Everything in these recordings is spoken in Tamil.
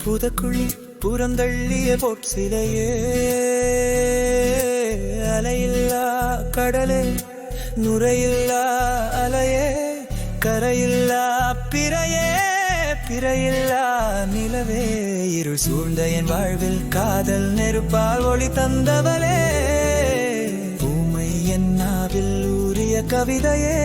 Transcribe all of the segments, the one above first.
புதக்குழி புறந்தள்ளிய பொற்சிலையே, அலையில்லா கடலே நுரையில்லா அலையே, கரையில்லா பிறையே பிறையில்லா நிலவே, இருள் சூழ்ந்த என் வாழ்வில் காதல் நெருப்பால் ஒளி தந்தவளே, பூமை என் நாவில் ஊறிய கவிதையே.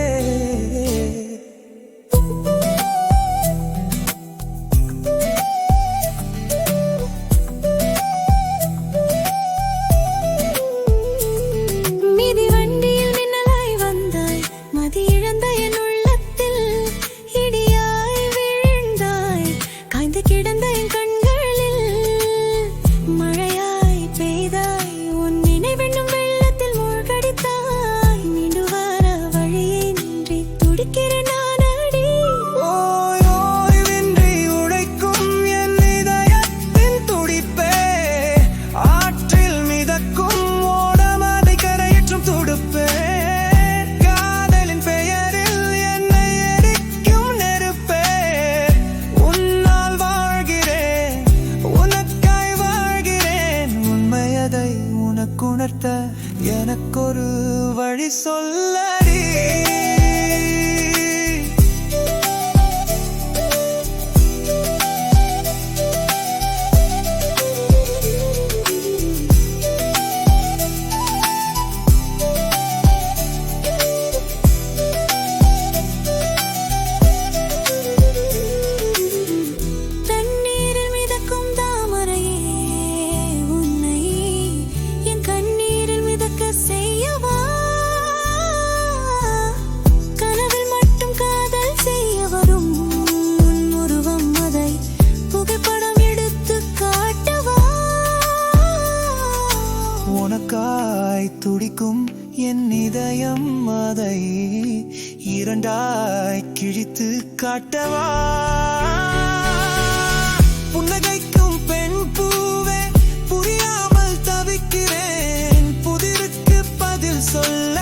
உனக்குணர்த்த எனக்கொரு வழி சொல்லடி. உனக்காய் துடிக்கும் என் இதயம் அதை இரண்டாய் கிழித்து காட்டவா. புன்னகைக்கும் பெண் பூவே புரியாமல் தவிக்கிறேன், புதிருக்கு பதில் சொல்ல